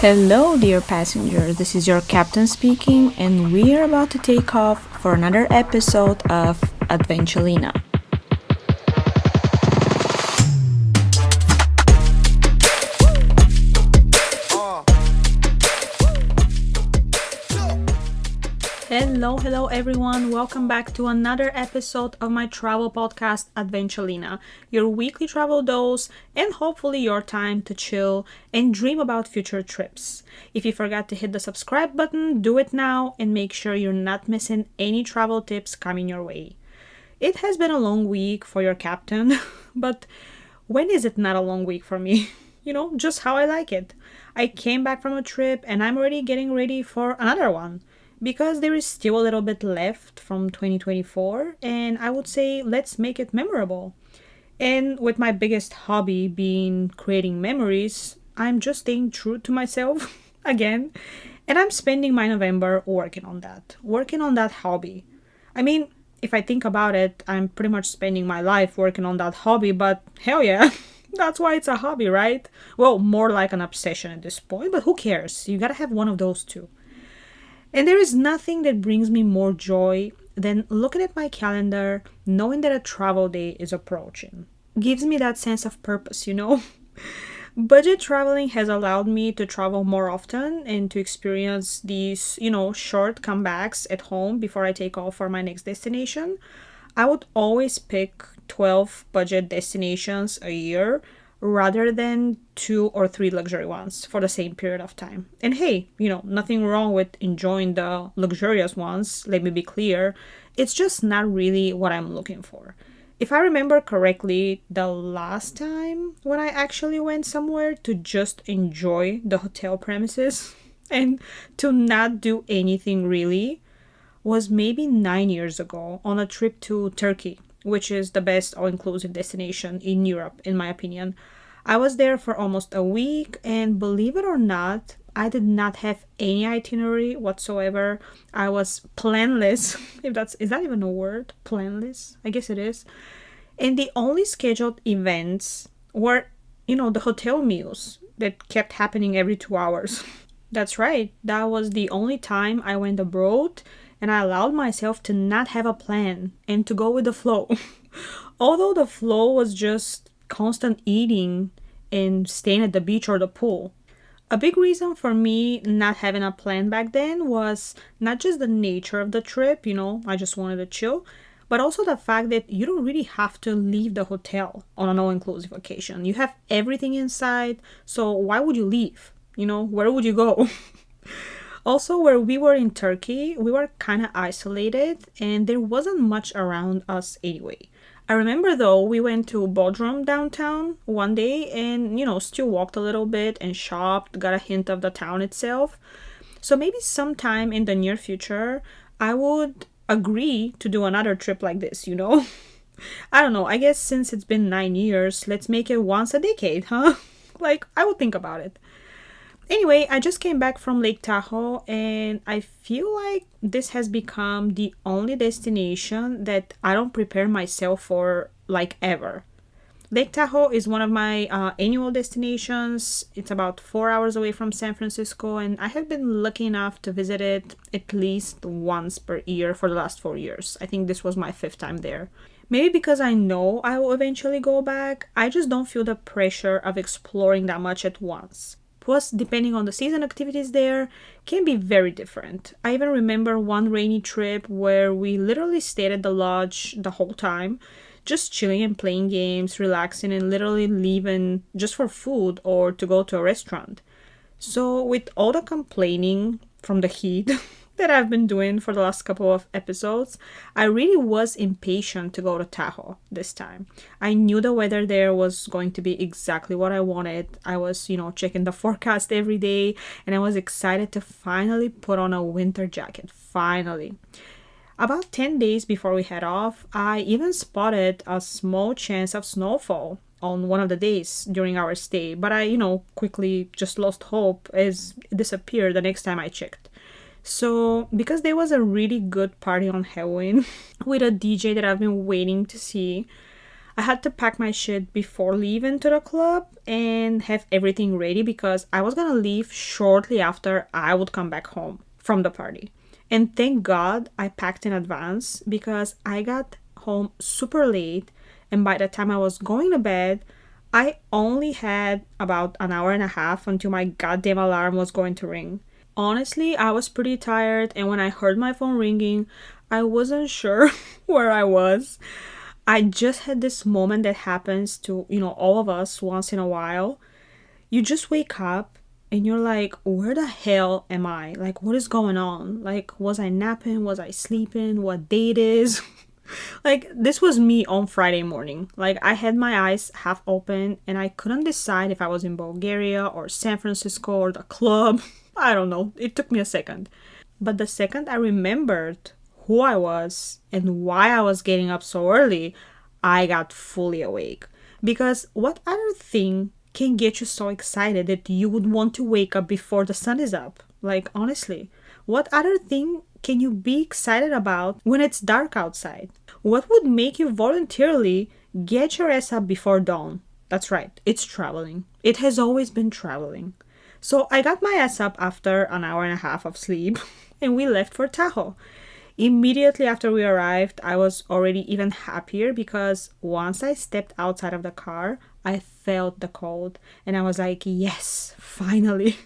Hello, dear passenger. This is your captain speaking, and we are about to take off for another episode of Adventulina. Hello, everyone. Welcome back to another episode of my travel podcast, Adventulina, your weekly travel dose, and hopefully your time to chill and dream about future trips. If you forgot to hit the subscribe button, do it now and make sure you're not missing any travel tips coming your way. It has been a long week for your captain, but when is it not a long week for me? Just how I like it. I came back from a trip and I'm already getting ready for another one because there is still a little bit left from 2024, and I would say let's make it memorable. And with my biggest hobby being creating memories, I'm just staying true to myself again, and I'm spending my November working on that hobby. I mean, if I think about it, I'm pretty much spending my life working on that hobby, but hell yeah. That's why it's a hobby, right? Well, more like an obsession at this point, but who cares? You gotta have one of those too. And there is nothing that brings me more joy than looking at my calendar, knowing that a travel day is approaching. Gives me that sense of purpose. Budget traveling has allowed me to travel more often and to experience these short comebacks at home before I take off for my next destination. I would always pick 12 budget destinations a year rather than 2 or 3 luxury ones for the same period of time. And hey, nothing wrong with enjoying the luxurious ones, let me be clear. It's just not really what I'm looking for. If I remember correctly, the last time when I actually went somewhere to just enjoy the hotel premises and to not do anything really was maybe 9 years ago on a trip to Turkey, which is the best all-inclusive destination in Europe, in my opinion. I was there for almost a week, and believe it or not, I did not have any itinerary whatsoever. I was planless, is that even a word? Planless? I guess it is. And the only scheduled events were, the hotel meals that kept happening every 2 hours. That's right, that was the only time I went abroad and I allowed myself to not have a plan and to go with the flow. Although the flow was just constant eating and staying at the beach or the pool. A big reason for me not having a plan back then was not just the nature of the trip, I just wanted to chill, but also the fact that you don't really have to leave the hotel on an all-inclusive vacation. You have everything inside, so why would you leave? Where would you go? Also, where we were in Turkey, we were kind of isolated and there wasn't much around us anyway. I remember though, we went to Bodrum downtown one day and, still walked a little bit and shopped, got a hint of the town itself. So maybe sometime in the near future, I would agree to do another trip like this. I don't know, I guess since it's been 9 years, let's make it once a decade, huh? I would think about it. Anyway, I just came back from Lake Tahoe and I feel like this has become the only destination that I don't prepare myself for ever. Lake Tahoe is one of my annual destinations. It's about 4 hours away from San Francisco, and I have been lucky enough to visit it at least once per year for the last 4 years. I think this was my 5th time there. Maybe because I know I will eventually go back, I just don't feel the pressure of exploring that much at once. Plus, depending on the season, activities there can be very different. I even remember one rainy trip where we literally stayed at the lodge the whole time, just chilling and playing games, relaxing, and literally leaving just for food or to go to a restaurant. So, with all the complaining from the heat that I've been doing for the last couple of episodes, I really was impatient to go to Tahoe this time. I knew the weather there was going to be exactly what I wanted. I was, checking the forecast every day, and I was excited to finally put on a winter jacket. Finally. About 10 days before we head off, I even spotted a small chance of snowfall on one of the days during our stay, but I, quickly just lost hope as it disappeared the next time I checked. So, because there was a really good party on Halloween with a DJ that I've been waiting to see, I had to pack my shit before leaving to the club and have everything ready because I was gonna leave shortly after I would come back home from the party. And thank God I packed in advance because I got home super late, and by the time I was going to bed, I only had about an hour and a half until my goddamn alarm was going to ring. Honestly, I was pretty tired, and when I heard my phone ringing, I wasn't sure where I was. I just had this moment that happens to, all of us once in a while. You just wake up and you're like, where the hell am I? Like, what is going on? Like, was I napping? Was I sleeping? What day it is? Like, this was me on Friday morning. Like, I had my eyes half open and I couldn't decide if I was in Bulgaria or San Francisco or the club. I don't know. It took me a second. But the second I remembered who I was and why I was getting up so early, I got fully awake. Because what other thing can get you so excited that you would want to wake up before the sun is up? Like, honestly, what other thing can you be excited about when it's dark outside? What would make you voluntarily get your ass up before dawn? That's right, it's traveling. It has always been traveling. So I got my ass up after an hour and a half of sleep and we left for Tahoe. Immediately after we arrived, I was already even happier because once I stepped outside of the car, I felt the cold and I was like, yes, finally.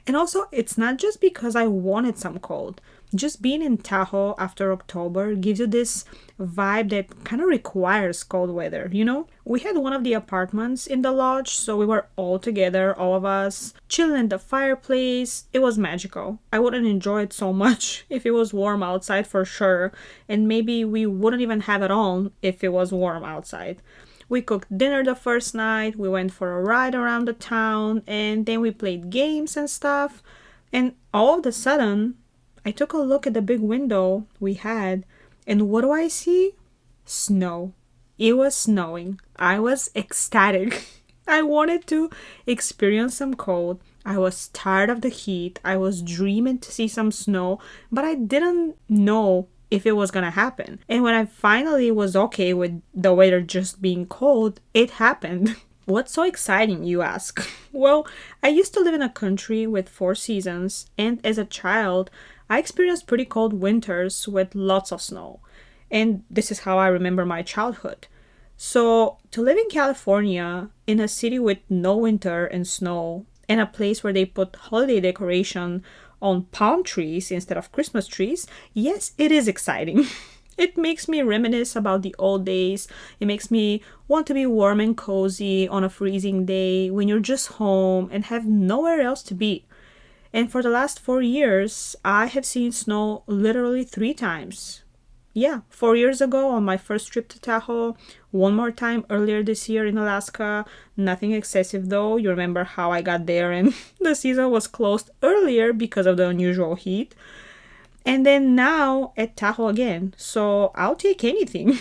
And also, it's not just because I wanted some cold. Just being in Tahoe after October gives you this vibe that kind of requires cold weather, you know? We had one of the apartments in the lodge, so we were all together, all of us, chilling at the fireplace. It was magical. I wouldn't enjoy it so much if it was warm outside for sure, and maybe we wouldn't even have it on if it was warm outside. We cooked dinner the first night, we went for a ride around the town, and then we played games and stuff. And all of a sudden, I took a look at the big window we had, and what do I see? Snow. It was snowing. I was ecstatic. I wanted to experience some cold. I was tired of the heat. I was dreaming to see some snow, but I didn't know if it was gonna happen. And when I finally was okay with the weather just being cold, it happened. What's so exciting, you ask? Well, I used to live in a country with 4 seasons, and as a child, I experienced pretty cold winters with lots of snow. And this is how I remember my childhood. So, to live in California, in a city with no winter and snow, and a place where they put holiday decoration on palm trees instead of Christmas trees, yes, it is exciting. It makes me reminisce about the old days. It makes me want to be warm and cozy on a freezing day when you're just home and have nowhere else to be. And for the last 4 years, I have seen snow literally 3 times. Yeah, 4 years ago on my first trip to Tahoe, one more time earlier this year in Alaska. Nothing excessive though. You remember how I got there and the season was closed earlier because of the unusual heat. And then now at Tahoe again. So I'll take anything.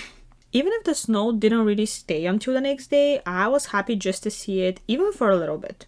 Even if the snow didn't really stay until the next day, I was happy just to see it, even for a little bit.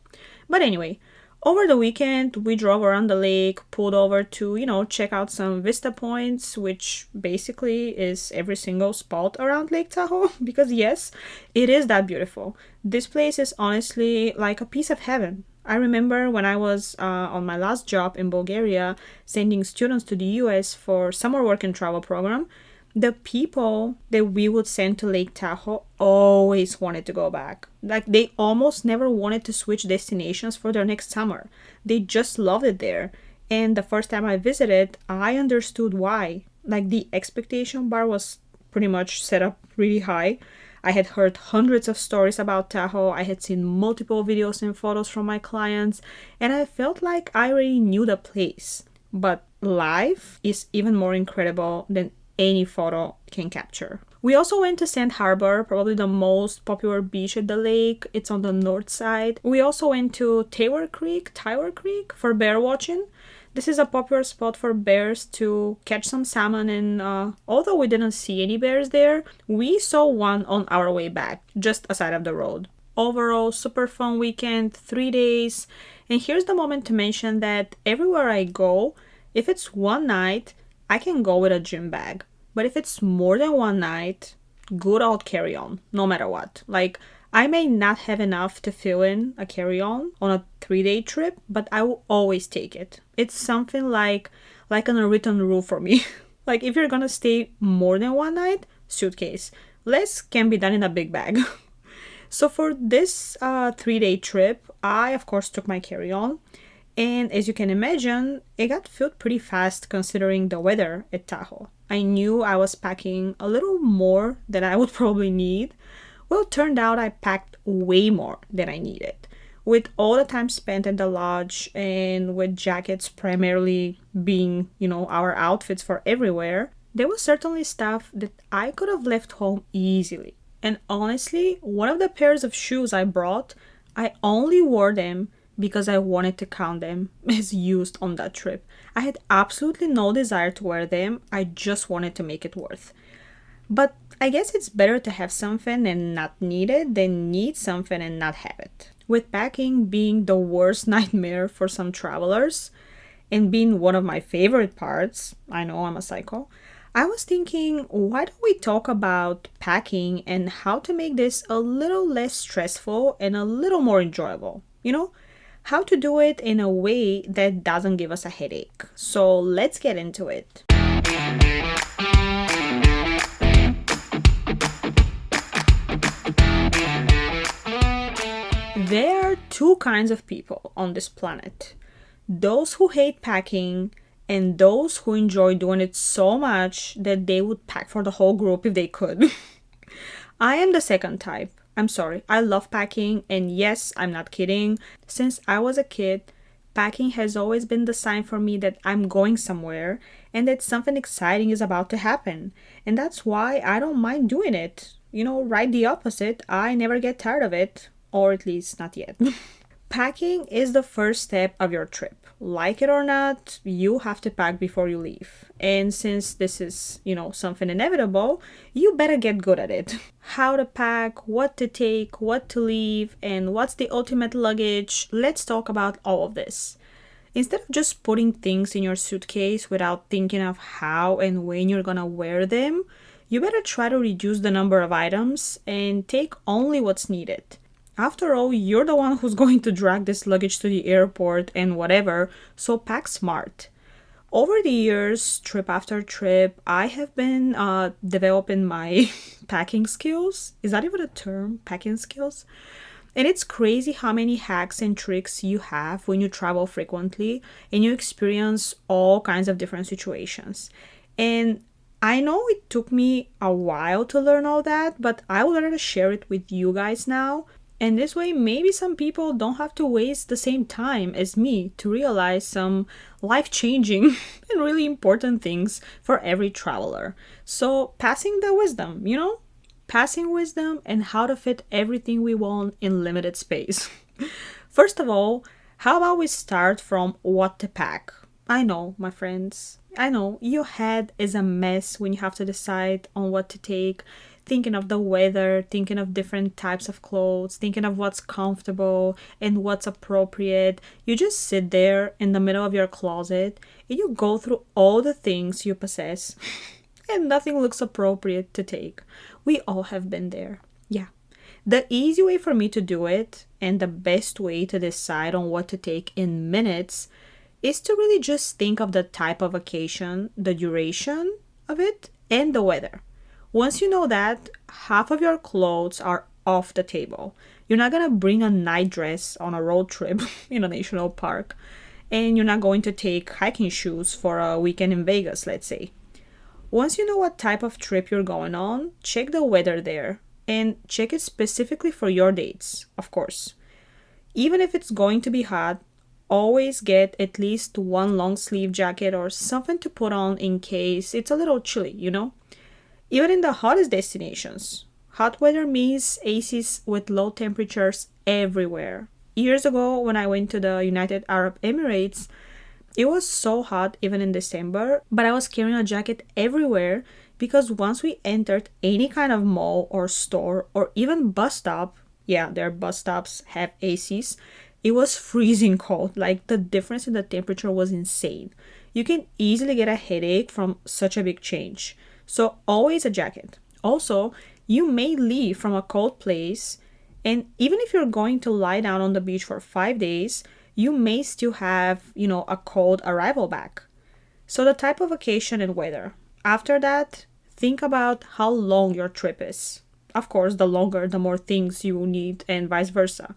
But anyway, over the weekend, we drove around the lake, pulled over to, check out some vista points, which basically is every single spot around Lake Tahoe, because yes, it is that beautiful. This place is honestly like a piece of heaven. I remember when I was on my last job in Bulgaria, sending students to the US for summer work and travel program, the people that we would send to Lake Tahoe always wanted to go back. Like, they almost never wanted to switch destinations for their next summer. They just loved it there. And the first time I visited, I understood why. Like, the expectation bar was pretty much set up really high. I had heard hundreds of stories about Tahoe. I had seen multiple videos and photos from my clients, and I felt like I already knew the place. But life is even more incredible than any photo can capture. We also went to Sand Harbor, probably the most popular beach at the lake. It's on the north side. We also went to Tower Creek for bear watching. This is a popular spot for bears to catch some salmon, and although we didn't see any bears there, we saw one on our way back, just aside of the road. Overall, super fun weekend, 3 days. And here's the moment to mention that everywhere I go, if it's one night, I can go with a gym bag. But if it's more than one night, good old carry-on, no matter what. Like, I may not have enough to fill in a carry-on on a 3-day trip, but I will always take it. It's something like an unwritten rule for me. Like, if you're gonna stay more than one night, suitcase. Less can be done in a big bag. So for this 3-day trip, I of course took my carry-on. And as you can imagine, it got filled pretty fast considering the weather at Tahoe. I knew I was packing a little more than I would probably need. Well, it turned out I packed way more than I needed. With all the time spent at the lodge and with jackets primarily being, our outfits for everywhere, there was certainly stuff that I could have left home easily. And honestly, one of the pairs of shoes I brought, I only wore them because I wanted to count them as used on that trip. I had absolutely no desire to wear them, I just wanted to make it worth. But I guess it's better to have something and not need it than need something and not have it. With packing being the worst nightmare for some travelers, and being one of my favorite parts, I know I'm a psycho, I was thinking, why don't we talk about packing and how to make this a little less stressful and a little more enjoyable? How to do it in a way that doesn't give us a headache. So let's get into it. There are two kinds of people on this planet. Those who hate packing and those who enjoy doing it so much that they would pack for the whole group if they could. I am the second type. I'm sorry, I love packing, and yes, I'm not kidding. Since I was a kid, packing has always been the sign for me that I'm going somewhere and that something exciting is about to happen. And that's why I don't mind doing it. Right the opposite, I never get tired of it, or at least not yet. Packing is the first step of your trip. Like it or not, you have to pack before you leave. And since this is, something inevitable, you better get good at it. How to pack, what to take, what to leave, and what's the ultimate luggage. Let's talk about all of this. Instead of just putting things in your suitcase without thinking of how and when you're gonna wear them, you better try to reduce the number of items and take only what's needed. After all, you're the one who's going to drag this luggage to the airport and whatever, so pack smart. Over the years, trip after trip, I have been developing my packing skills. Is that even a term? Packing skills? And it's crazy how many hacks and tricks you have when you travel frequently and you experience all kinds of different situations. And I know it took me a while to learn all that, but I would rather share it with you guys now. And this way, maybe some people don't have to waste the same time as me to realize some life-changing and really important things for every traveler. So, passing the wisdom, Passing wisdom and how to fit everything we want in limited space. First of all, how about we start from what to pack? I know, my friends. I know, your head is a mess when you have to decide on what to take. Thinking of the weather, thinking of different types of clothes, thinking of what's comfortable and what's appropriate. You just sit there in the middle of your closet and you go through all the things you possess and nothing looks appropriate to take. We all have been there. Yeah. The easy way for me to do it and the best way to decide on what to take in minutes is to really just think of the type of vacation, the duration of it, and the weather. Once you know that, half of your clothes are off the table. You're not going to bring a night dress on a road trip in a national park. And you're not going to take hiking shoes for a weekend in Vegas, let's say. Once you know what type of trip you're going on, check the weather there. And check it specifically for your dates, of course. Even if it's going to be hot, always get at least one long sleeve jacket or something to put on in case it's a little chilly, Even in the hottest destinations, hot weather means ACs with low temperatures everywhere. Years ago, when I went to the United Arab Emirates, it was so hot even in December, but I was carrying a jacket everywhere because once we entered any kind of mall or store or even bus stop, yeah, their bus stops have ACs, it was freezing cold. Like, the difference in the temperature was insane. You can easily get a headache from such a big change. So always a jacket. Also, You may leave from a cold place, and even if you're going to lie down on the beach for 5 days, you may still have, a cold arrival back. So, the type of vacation and weather. After that, think about how long your trip is. Of course, the longer, the more things you will need, and vice versa.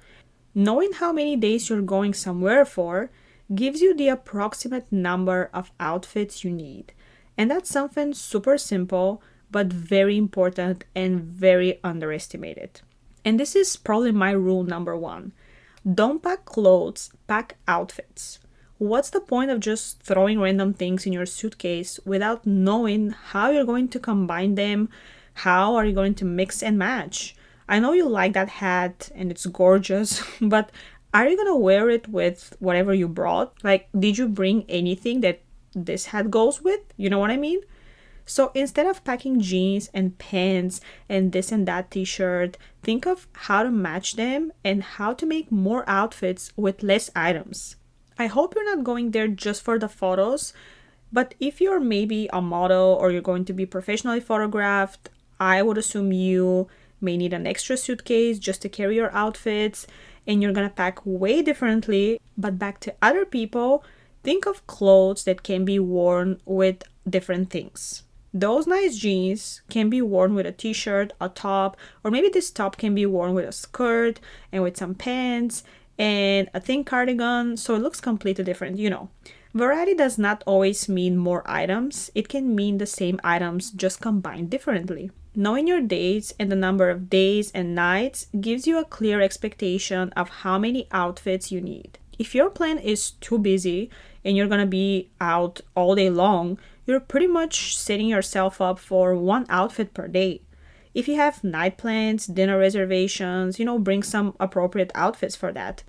Knowing how many days you're going somewhere for gives you the approximate number of outfits you need. And that's something super simple, but very important and very underestimated. And this is probably my rule number one. Don't pack clothes, pack outfits. What's the point of just throwing random things in your suitcase without knowing how you're going to combine them? How are you going to mix and match? I know you like that hat and it's gorgeous, but are you gonna wear it with whatever you brought? Like, did you bring anything that this hat goes with? You know what I mean? So instead of packing jeans and pants and this and that t-shirt, think of how to match them and how to make more outfits with less items. I hope you're not going there just for the photos, but if you're maybe a model or you're going to be professionally photographed, I would assume you may need an extra suitcase just to carry your outfits, and you're gonna pack way differently. But back to other people, think of clothes that can be worn with different things. Those nice jeans can be worn with a t-shirt, a top, or maybe this top can be worn with a skirt and with some pants and a thin cardigan, so it looks completely different. Variety does not always mean more items. It can mean the same items just combined differently. Knowing your dates and the number of days and nights gives you a clear expectation of how many outfits you need. If your plan is too busy and you're gonna be out all day long, you're pretty much setting yourself up for one outfit per day. If you have night plans, dinner reservations, bring some appropriate outfits for that.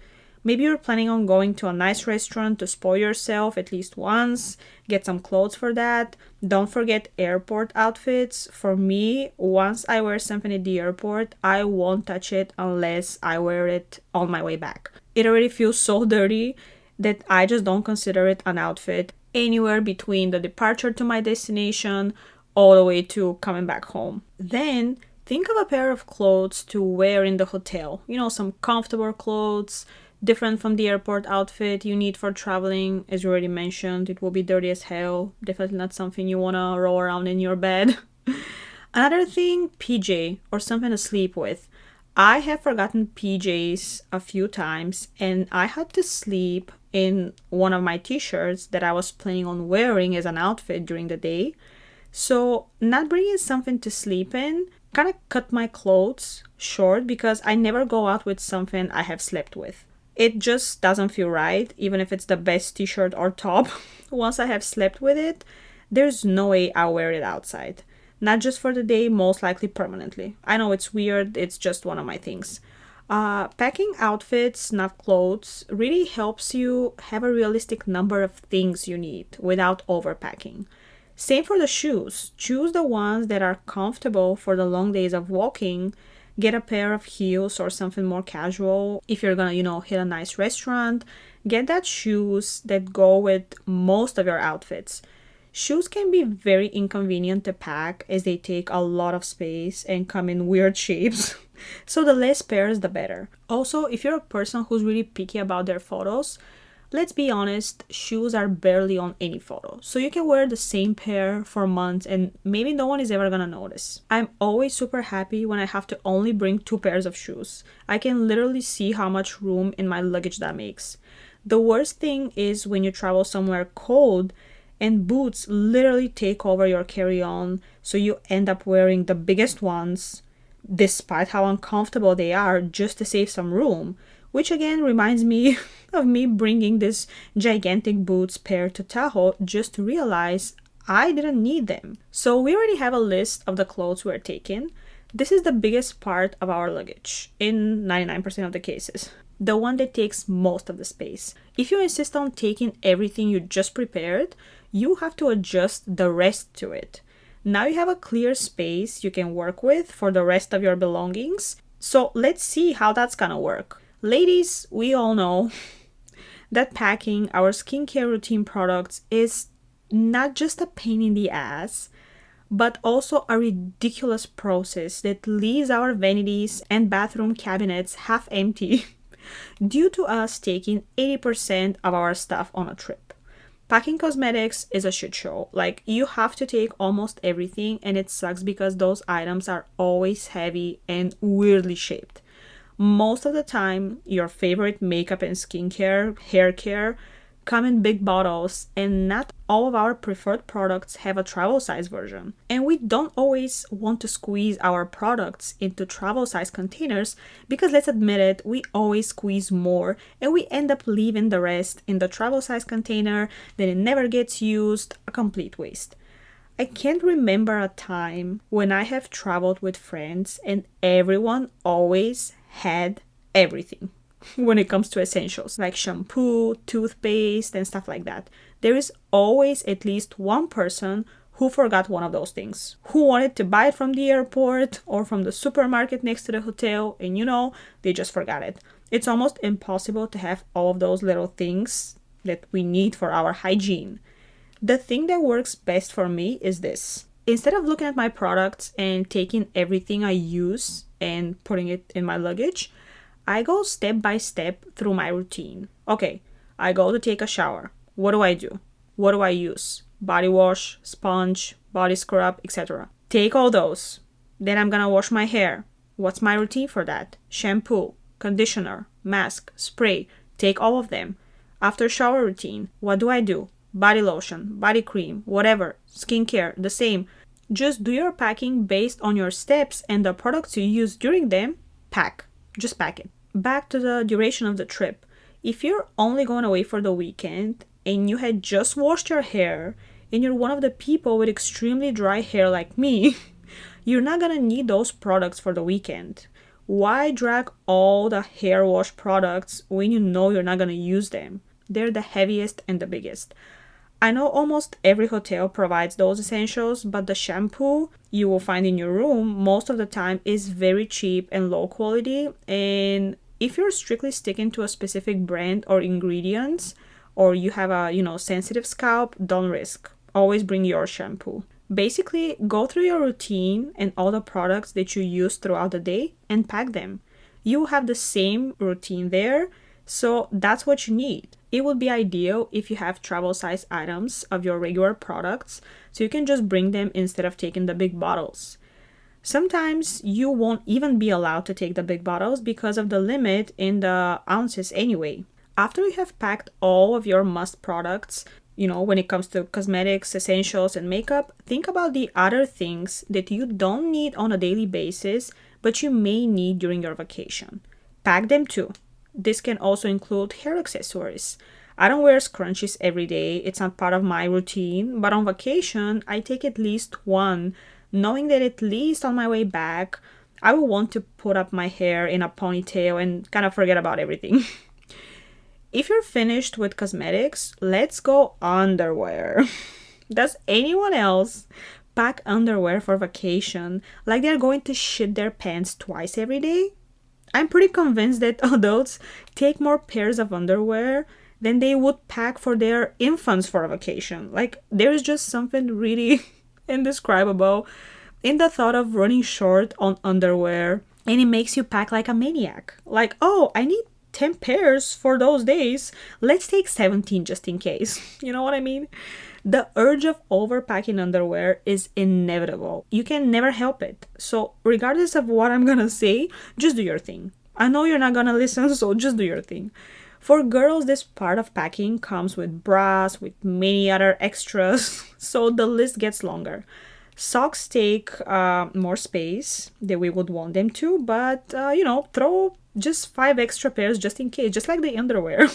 Maybe you're planning on going to a nice restaurant to spoil yourself at least once. Get some clothes for that. Don't forget airport outfits. For me, once I wear something at the airport, I won't touch it unless I wear it on my way back. It already feels so dirty that I just don't consider it an outfit anywhere between the departure to my destination all the way to coming back home. Then think of a pair of clothes to wear in the hotel. Some comfortable clothes, different from the airport outfit you need for traveling. As you already mentioned, it will be dirty as hell. Definitely not something you want to roll around in your bed. Another thing, PJ or something to sleep with. I have forgotten PJs a few times and I had to sleep in one of my t-shirts that I was planning on wearing as an outfit during the day. So not bringing something to sleep in kind of cut my clothes short because I never go out with something I have slept with. It just doesn't feel right, even if it's the best t-shirt or top. Once I have slept with it, there's no way I'll wear it outside. Not just for the day, most likely permanently. I know it's weird, it's just one of my things. Packing outfits, not clothes, really helps you have a realistic number of things you need without overpacking. Same for the shoes. Choose the ones that are comfortable for the long days of walking. Get a pair of heels or something more casual. If you're gonna, hit a nice restaurant, get that shoes that go with most of your outfits. Shoes can be very inconvenient to pack as they take a lot of space and come in weird shapes. So the less pairs, the better. Also, if you're a person who's really picky about their photos, let's be honest, shoes are barely on any photo. So you can wear the same pair for months and maybe no one is ever gonna notice. I'm always super happy when I have to only bring 2 pairs of shoes. I can literally see how much room in my luggage that makes. The worst thing is when you travel somewhere cold and boots literally take over your carry-on, so you end up wearing the biggest ones despite how uncomfortable they are just to save some room. Which again reminds me of me bringing this gigantic boots pair to Tahoe just to realize I didn't need them. So we already have a list of the clothes we're taking. This is the biggest part of our luggage in 99% of the cases. The one that takes most of the space. If you insist on taking everything you just prepared, you have to adjust the rest to it. Now you have a clear space you can work with for the rest of your belongings. So let's see how that's gonna work. Ladies, we all know that packing our skincare routine products is not just a pain in the ass, but also a ridiculous process that leaves our vanities and bathroom cabinets half empty due to us taking 80% of our stuff on a trip. Packing cosmetics is a shit show. Like, you have to take almost everything, and it sucks because those items are always heavy and weirdly shaped. Most of the time, your favorite makeup and skincare, hair care, come in big bottles, and not all of our preferred products have a travel size version. And we don't always want to squeeze our products into travel size containers because, let's admit it, we always squeeze more and we end up leaving the rest in the travel size container, then it never gets used, a complete waste. I can't remember a time when I have traveled with friends and everyone always had everything when it comes to essentials like shampoo, toothpaste, and stuff like that. There is always at least one person who forgot one of those things, who wanted to buy it from the airport or from the supermarket next to the hotel, and they just forgot it. It's almost impossible to have all of those little things that we need for our hygiene. The thing that works best for me is this. Instead of looking at my products and taking everything I use and putting it in my luggage, I go step by step through my routine. Okay, I go to take a shower. What do I do? What do I use? Body wash, sponge, body scrub, etc. Take all those. Then I'm gonna wash my hair. What's my routine for that? Shampoo, conditioner, mask, spray. Take all of them. After shower routine, what do I do? Body lotion, body cream, whatever. Skincare, the same. Just do your packing based on your steps and the products you use during them. Pack. Just pack it. Back to the duration of the trip. If you're only going away for the weekend and you had just washed your hair and you're one of the people with extremely dry hair like me, you're not gonna need those products for the weekend. Why drag all the hair wash products when you know you're not gonna use them? They're the heaviest and the biggest. I know almost every hotel provides those essentials, but the shampoo you will find in your room most of the time is very cheap and low quality. And if you're strictly sticking to a specific brand or ingredients, or you have a sensitive scalp, don't risk. Always bring your shampoo. Basically, go through your routine and all the products that you use throughout the day and pack them. You have the same routine there, so that's what you need. It would be ideal if you have travel size items of your regular products, so you can just bring them instead of taking the big bottles. Sometimes you won't even be allowed to take the big bottles because of the limit in the ounces anyway. After you have packed all of your must products, when it comes to cosmetics, essentials, and makeup, think about the other things that you don't need on a daily basis, but you may need during your vacation. Pack them too. This can also include hair accessories. I don't wear scrunchies every day, it's not part of my routine, but on vacation, I take at least one, knowing that at least on my way back, I will want to put up my hair in a ponytail and kind of forget about everything. If you're finished with cosmetics, let's go underwear. Does anyone else pack underwear for vacation like they're going to shit their pants twice every day? I'm pretty convinced that adults take more pairs of underwear than they would pack for their infants for a vacation. Like, there's just something really indescribable in the thought of running short on underwear, and it makes you pack like a maniac. Like, oh, I need 10 pairs for those days. Let's take 17 just in case. You know what I mean? The urge of overpacking underwear is inevitable. You can never help it. So regardless of what I'm gonna say, just do your thing. I know you're not gonna listen, so just do your thing. For girls, this part of packing comes with bras, with many other extras, so the list gets longer. Socks take more space than we would want them to, but throw just 5 extra pairs just in case, just like the underwear.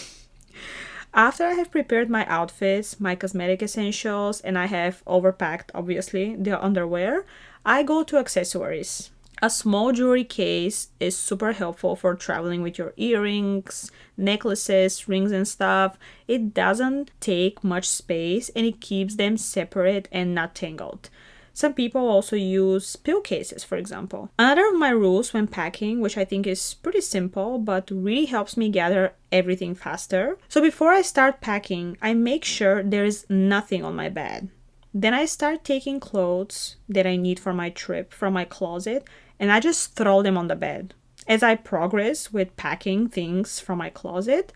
After I have prepared my outfits, my cosmetic essentials, and I have overpacked, obviously, the underwear, I go to accessories. A small jewelry case is super helpful for traveling with your earrings, necklaces, rings, and stuff. It doesn't take much space and it keeps them separate and not tangled. Some people also use pill cases, for example. Another of my rules when packing, which I think is pretty simple but really helps me gather everything faster. So before I start packing, I make sure there is nothing on my bed. Then I start taking clothes that I need for my trip from my closet and I just throw them on the bed. As I progress with packing things from my closet,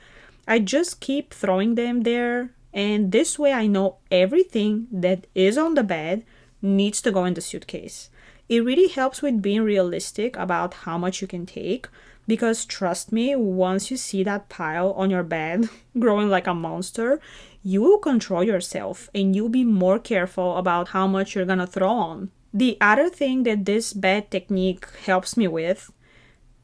I just keep throwing them there, and this way I know everything that is on the bed needs to go in the suitcase. It really helps with being realistic about how much you can take because trust me, once you see that pile on your bed growing like a monster, you will control yourself and you'll be more careful about how much you're gonna throw on. The other thing that this bed technique helps me with,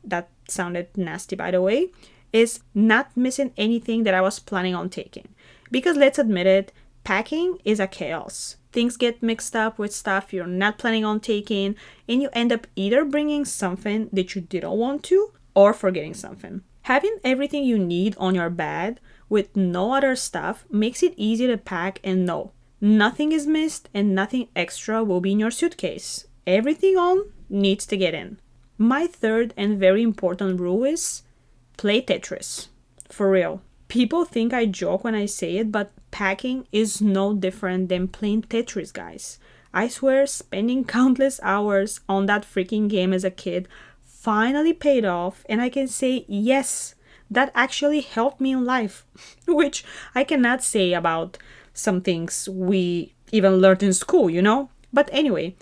that sounded nasty by the way, is not missing anything that I was planning on taking. Because let's admit it, packing is a chaos. Things get mixed up with stuff you're not planning on taking, and you end up either bringing something that you didn't want to or forgetting something. Having everything you need on your bed with no other stuff makes it easy to pack and know nothing is missed and nothing extra will be in your suitcase. Everything on needs to get in. My third and very important rule is play Tetris. For real. People think I joke when I say it, but packing is no different than playing Tetris, guys. I swear, spending countless hours on that freaking game as a kid finally paid off, and I can say, yes, that actually helped me in life, which I cannot say about some things we even learned in school, you know? But anyway,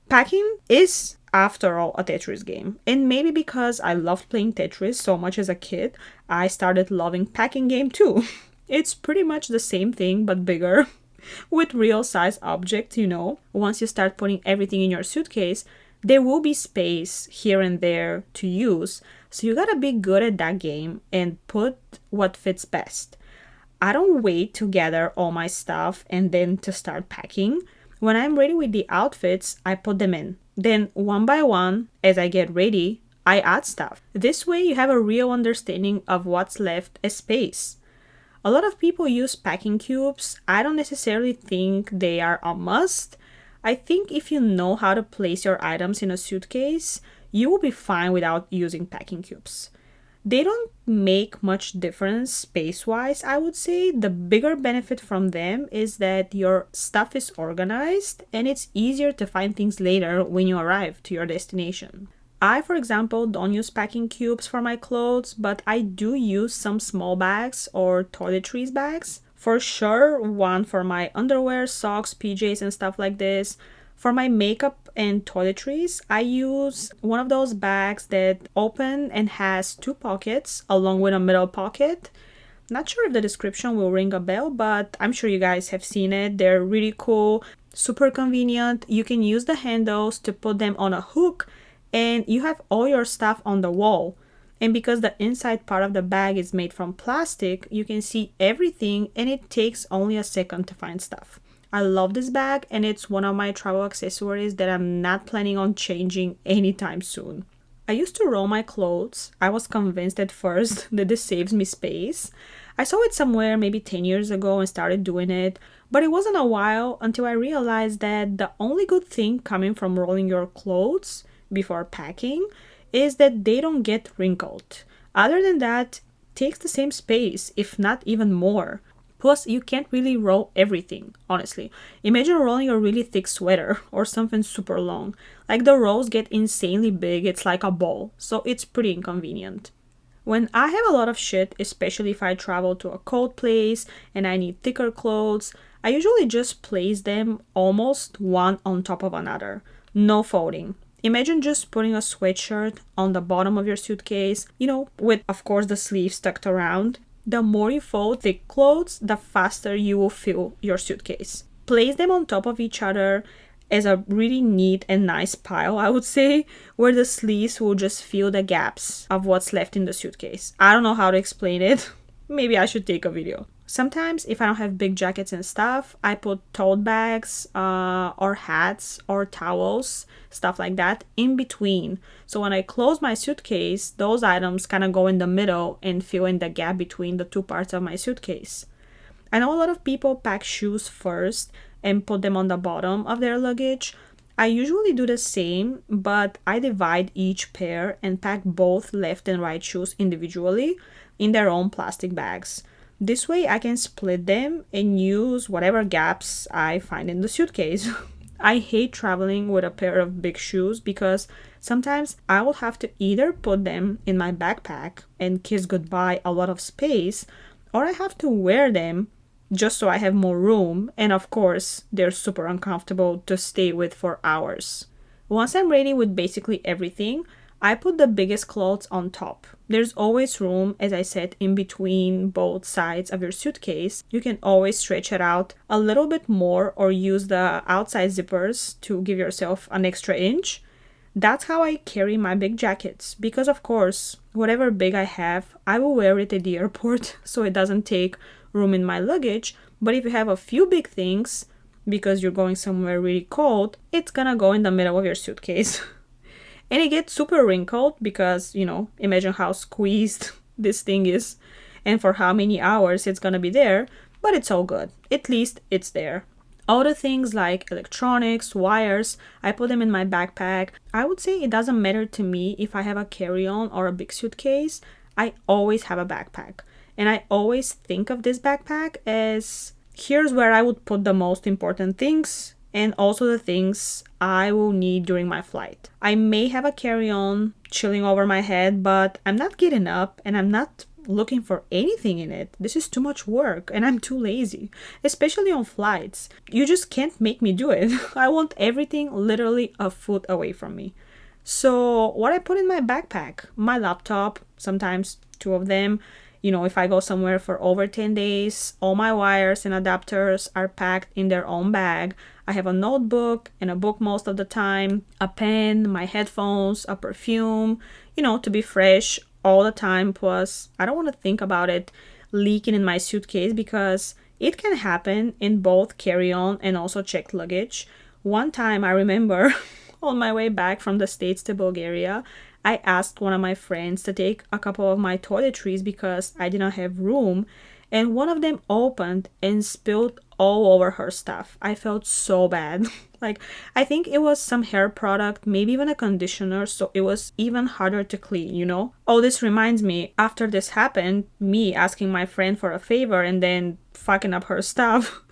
packing is, after all, a Tetris game. And maybe because I loved playing Tetris so much as a kid, I started loving packing game too. It's pretty much the same thing, but bigger. With real size objects, you know. Once you start putting everything in your suitcase, there will be space here and there to use. So you gotta be good at that game and put what fits best. I don't wait to gather all my stuff and then to start packing. When I'm ready with the outfits, I put them in. Then one by one, as I get ready, I add stuff. This way you have a real understanding of what's left as space. A lot of people use packing cubes. I don't necessarily think they are a must. I think if you know how to place your items in a suitcase, you will be fine without using packing cubes. They don't make much difference space-wise, I would say. The bigger benefit from them is that your stuff is organized and it's easier to find things later when you arrive to your destination. I, for example, don't use packing cubes for my clothes, but I do use some small bags or toiletries bags. For sure, one for my underwear, socks, PJs, and stuff like this. For my makeup and toiletries, I use one of those bags that open and has two pockets along with a middle pocket. Not sure if the description will ring a bell, but I'm sure you guys have seen it. They're really cool, super convenient. You can use the handles to put them on a hook and you have all your stuff on the wall. And because the inside part of the bag is made from plastic, you can see everything and it takes only a second to find stuff. I love this bag and it's one of my travel accessories that I'm not planning on changing anytime soon. I used to roll my clothes. I was convinced at first that this saves me space. I saw it somewhere maybe 10 years ago and started doing it, but it wasn't a while until I realized that the only good thing coming from rolling your clothes before packing is that they don't get wrinkled. Other than that, it takes the same space, if not even more. Plus, you can't really roll everything, honestly. Imagine rolling a really thick sweater or something super long. Like the rolls get insanely big, it's like a ball, so it's pretty inconvenient. When I have a lot of shit, especially if I travel to a cold place and I need thicker clothes, I usually just place them almost one on top of another. No folding. Imagine just putting a sweatshirt on the bottom of your suitcase, with of course the sleeves tucked around. The more you fold thick clothes, the faster you will fill your suitcase. Place them on top of each other as a really neat and nice pile, I would say, where the sleeves will just fill the gaps of what's left in the suitcase. I don't know how to explain it. Maybe I should take a video. Sometimes, if I don't have big jackets and stuff, I put tote bags or hats or towels, stuff like that, in between. So when I close my suitcase, those items kind of go in the middle and fill in the gap between the two parts of my suitcase. I know a lot of people pack shoes first and put them on the bottom of their luggage. I usually do the same, but I divide each pair and pack both left and right shoes individually in their own plastic bags. This way I can split them and use whatever gaps I find in the suitcase. I hate traveling with a pair of big shoes because sometimes I will have to either put them in my backpack and kiss goodbye a lot of space, or I have to wear them just so I have more room, and of course, they're super uncomfortable to stay with for hours. Once I'm ready with basically everything, I put the biggest clothes on top. There's always room, as I said, in between both sides of your suitcase. You can always stretch it out a little bit more or use the outside zippers to give yourself an extra inch. That's how I carry my big jackets because, of course, whatever big I have, I will wear it at the airport so it doesn't take room in my luggage. But if you have a few big things because you're going somewhere really cold, it's gonna go in the middle of your suitcase. And it gets super wrinkled because, imagine how squeezed this thing is and for how many hours it's gonna be there, but it's all good. At least it's there. All the things like electronics, wires, I put them in my backpack. I would say it doesn't matter to me if I have a carry-on or a big suitcase. I always have a backpack. And I always think of this backpack as here's where I would put the most important things and also the things I will need during my flight. I may have a carry-on chilling over my head, but I'm not getting up and I'm not looking for anything in it. This is too much work and I'm too lazy, especially on flights. You just can't make me do it. I want everything literally a foot away from me. So what I put in my backpack, my laptop, sometimes two of them. If I go somewhere for over 10 days, all my wires and adapters are packed in their own bag. I have a notebook and a book most of the time, a pen, my headphones, a perfume, to be fresh all the time. Plus, I don't want to think about it leaking in my suitcase because it can happen in both carry-on and also checked luggage. One time I remember on my way back from the States to Bulgaria, I asked one of my friends to take a couple of my toiletries because I didn't have room, and one of them opened and spilled all over her stuff. I felt so bad. I think it was some hair product, maybe even a conditioner, so it was even harder to clean. Oh, this reminds me, after this happened, me asking my friend for a favor and then fucking up her stuff,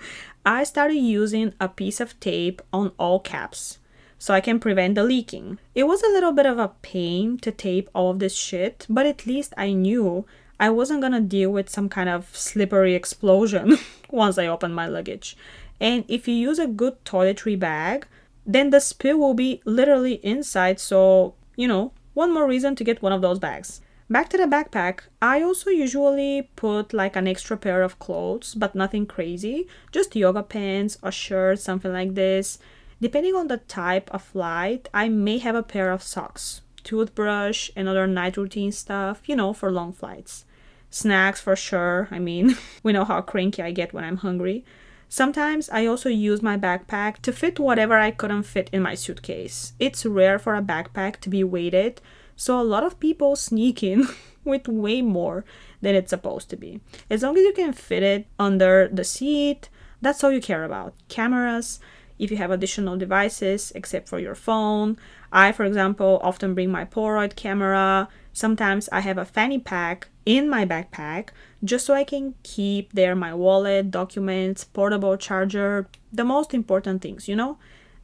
I started using a piece of tape on all caps so I can prevent the leaking. It was a little bit of a pain to tape all of this shit, but at least I knew I wasn't gonna deal with some kind of slippery explosion once I opened my luggage. And if you use a good toiletry bag, then the spill will be literally inside, so, one more reason to get one of those bags. Back to the backpack, I also usually put an extra pair of clothes, but nothing crazy, just yoga pants, a shirt, something like this. Depending on the type of flight, I may have a pair of socks, toothbrush, and other night routine stuff, for long flights. Snacks for sure. We know how cranky I get when I'm hungry. Sometimes I also use my backpack to fit whatever I couldn't fit in my suitcase. It's rare for a backpack to be weighted, so a lot of people sneak in with way more than it's supposed to be. As long as you can fit it under the seat, that's all you care about. Cameras, if you have additional devices except for your phone. I, for example, often bring my Polaroid camera. Sometimes I have a fanny pack in my backpack just so I can keep there my wallet, documents, portable charger, the most important things,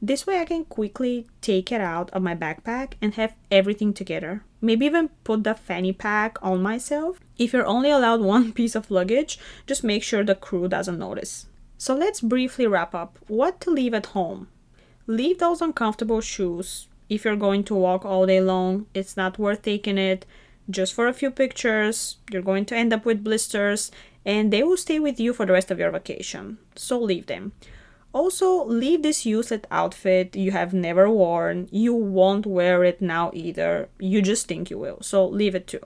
This way I can quickly take it out of my backpack and have everything together. Maybe even put the fanny pack on myself. If you're only allowed one piece of luggage, just make sure the crew doesn't notice. So let's briefly wrap up what to leave at home. Leave those uncomfortable shoes. If you're going to walk all day long, it's not worth taking it. Just for a few pictures, you're going to end up with blisters and they will stay with you for the rest of your vacation. So leave them. Also, leave this useless outfit you have never worn. You won't wear it now either. You just think you will. So leave it too.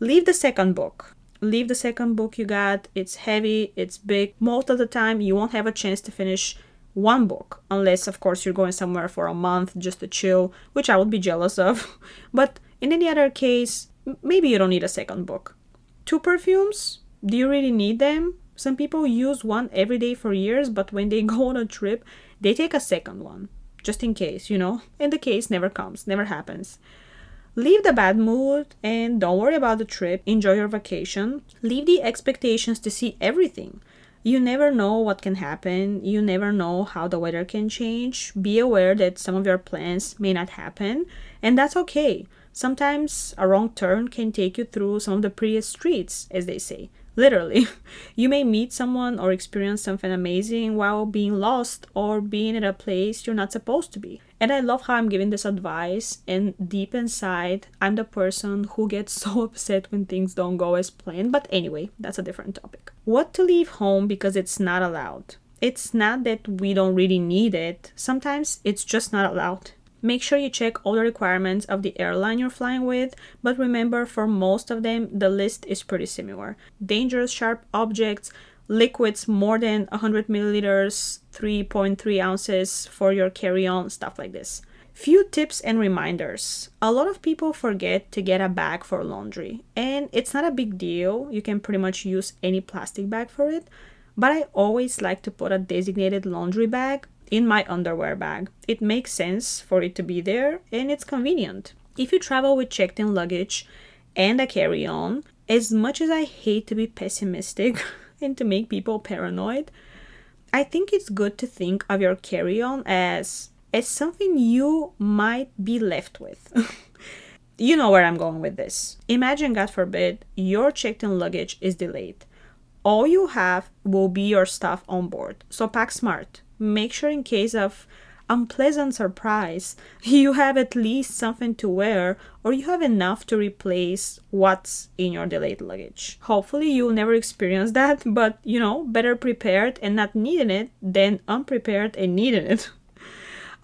Leave the second book. Leave the second book you got. It's heavy, it's big. Most of the time, you won't have a chance to finish one book. Unless, of course, you're going somewhere for a month just to chill, which I would be jealous of. But in any other case, maybe you don't need a second book. 2 perfumes? Do you really need them? Some people use one every day for years, but when they go on a trip, they take a second one. Just in case, And the case never comes, never happens. Leave the bad mood and don't worry about the trip. Enjoy your vacation. Leave the expectations to see everything. You never know what can happen. You never know how the weather can change. Be aware that some of your plans may not happen, and that's okay. Sometimes a wrong turn can take you through some of the prettiest streets, as they say. Literally. You may meet someone or experience something amazing while being lost or being at a place you're not supposed to be. And I love how I'm giving this advice, and deep inside, I'm the person who gets so upset when things don't go as planned. But anyway, that's a different topic. What to leave home because it's not allowed? It's not that we don't really need it. Sometimes it's just not allowed. Make sure you check all the requirements of the airline you're flying with, but remember, for most of them, the list is pretty similar. Dangerous sharp objects, liquids more than 100 milliliters, 3.3 ounces for your carry-on, stuff like this. Few tips and reminders. A lot of people forget to get a bag for laundry, and it's not a big deal. You can pretty much use any plastic bag for it, but I always like to put a designated laundry bag in my underwear bag. It makes sense for it to be there, and it's convenient. If you travel with checked-in luggage and a carry-on, as much as I hate to be pessimistic and to make people paranoid, I think it's good to think of your carry-on as something you might be left with. You know where I'm going with this. Imagine, God forbid, your checked-in luggage is delayed. All you have will be your stuff on board, so pack smart. Make sure in case of unpleasant surprise, you have at least something to wear, or you have enough to replace what's in your delayed luggage. Hopefully you'll never experience that, but better prepared and not needing it than unprepared and needing it.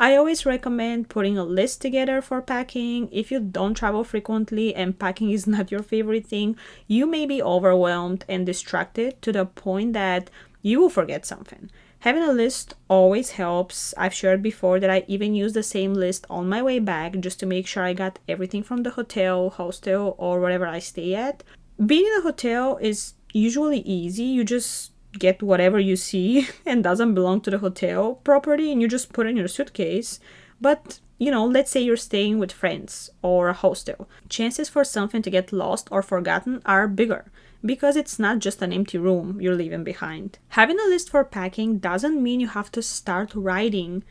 I always recommend putting a list together for packing. If you don't travel frequently and packing is not your favorite thing, you may be overwhelmed and distracted to the point that you will forget something. Having a list always helps. I've shared before that I even use the same list on my way back just to make sure I got everything from the hotel, hostel, or wherever I stay at. Being in a hotel is usually easy. You just get whatever you see and doesn't belong to the hotel property and you just put it in your suitcase. But, let's say you're staying with friends or a hostel. Chances for something to get lost or forgotten are bigger, because it's not just an empty room you're leaving behind. Having a list for packing doesn't mean you have to start writing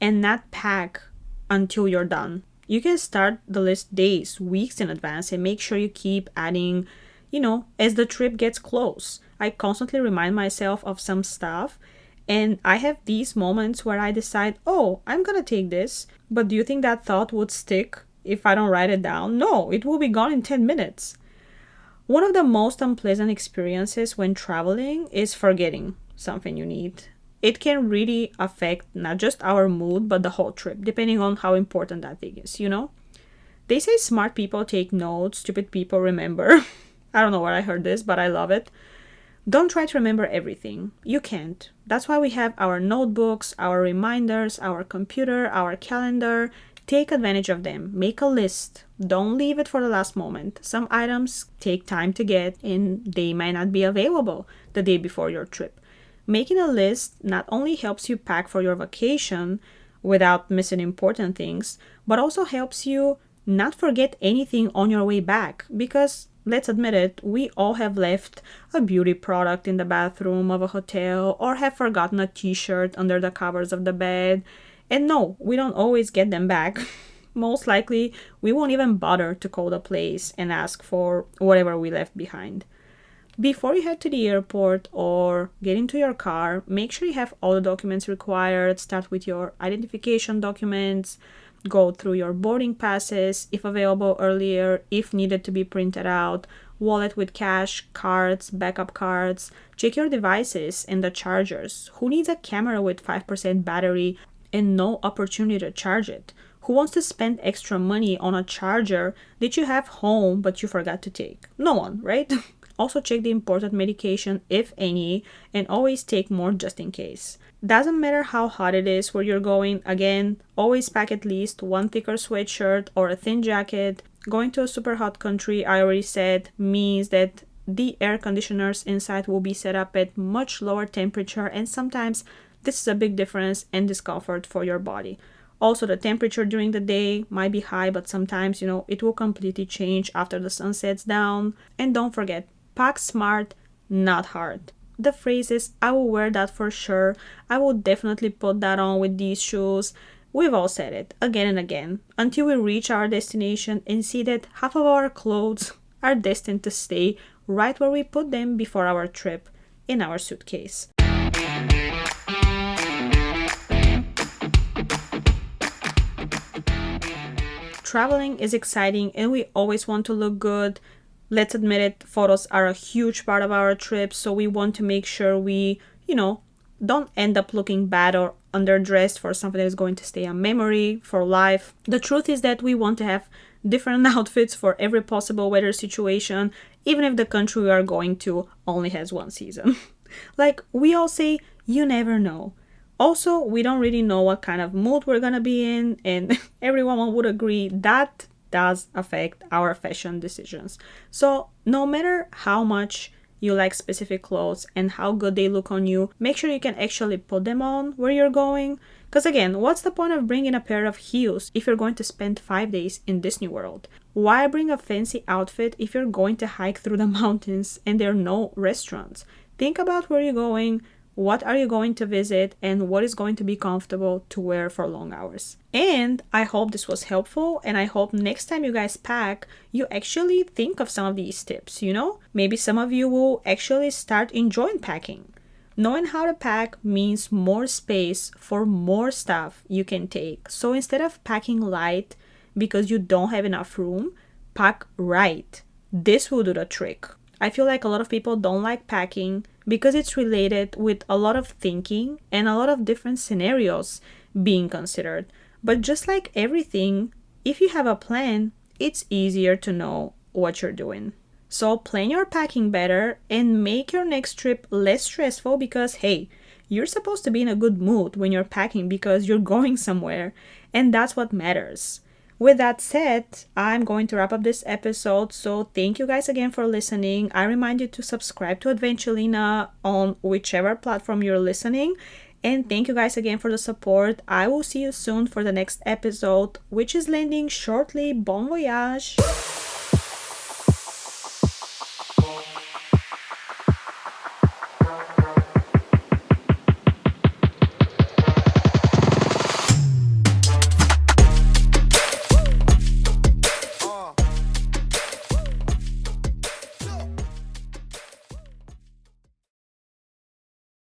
and not pack until you're done. You can start the list days, weeks in advance and make sure you keep adding, as the trip gets close. I constantly remind myself of some stuff, and I have these moments where I decide, oh, I'm gonna take this, but do you think that thought would stick if I don't write it down? No, it will be gone in 10 minutes. One of the most unpleasant experiences when traveling is forgetting something you need. It can really affect not just our mood, but the whole trip, depending on how important that thing is, They say smart people take notes, stupid people remember. I don't know where I heard this, but I love it. Don't try to remember everything. You can't. That's why we have our notebooks, our reminders, our computer, our calendar. Take advantage of them. Make a list. Don't leave it for the last moment. Some items take time to get and they might not be available the day before your trip. Making a list not only helps you pack for your vacation without missing important things, but also helps you not forget anything on your way back, because let's admit it, we all have left a beauty product in the bathroom of a hotel or have forgotten a t-shirt under the covers of the bed. And no, we don't always get them back. Most likely, we won't even bother to call the place and ask for whatever we left behind. Before you head to the airport or get into your car, make sure you have all the documents required. Start with your identification documents. Go through your boarding passes, if available earlier, if needed to be printed out, wallet with cash, cards, backup cards. Check your devices and the chargers. Who needs a camera with 5% battery and no opportunity to charge it? Who wants to spend extra money on a charger that you have home but you forgot to take? No one, right? Also check the important medication, if any, and always take more just in case. Doesn't matter how hot it is where you're going, again, always pack at least one thicker sweatshirt or a thin jacket. Going to a super hot country, I already said, means that the air conditioners inside will be set up at much lower temperature, and sometimes this is a big difference and discomfort for your body. Also, the temperature during the day might be high, but sometimes, it will completely change after the sun sets down. And don't forget, pack smart, not hard. The phrase is, I will wear that for sure. I will definitely put that on with these shoes. We've all said it again and again until we reach our destination and see that half of our clothes are destined to stay right where we put them before our trip, in our suitcase. Traveling is exciting and we always want to look good. Let's admit it, photos are a huge part of our trip, so we want to make sure we, don't end up looking bad or underdressed for something that is going to stay a memory for life. The truth is that we want to have different outfits for every possible weather situation, even if the country we are going to only has one season. Like we all say, you never know. Also, we don't really know what kind of mood we're gonna be in, and everyone would agree that does affect our fashion decisions. So, no matter how much you like specific clothes and how good they look on you, make sure you can actually put them on where you're going. Because again, what's the point of bringing a pair of heels if you're going to spend 5 days in Disney World? Why bring a fancy outfit if you're going to hike through the mountains and there are no restaurants? Think about where you're going, what are you going to visit, and what is going to be comfortable to wear for long hours. And I hope this was helpful, and I hope next time you guys pack, you actually think of some of these tips, Maybe some of you will actually start enjoying packing. Knowing how to pack means more space for more stuff you can take. So instead of packing light because you don't have enough room, pack right. This will do the trick. I feel like a lot of people don't like packing because it's related with a lot of thinking and a lot of different scenarios being considered. But just like everything, if you have a plan, it's easier to know what you're doing. So plan your packing better and make your next trip less stressful because, hey, you're supposed to be in a good mood when you're packing because you're going somewhere, and that's what matters. With that said, I'm going to wrap up this episode, so thank you guys again for listening. I remind you to subscribe to Adventulina on whichever platform you're listening, and thank you guys again for the support. I will see you soon for the next episode, which is landing shortly. Bon voyage!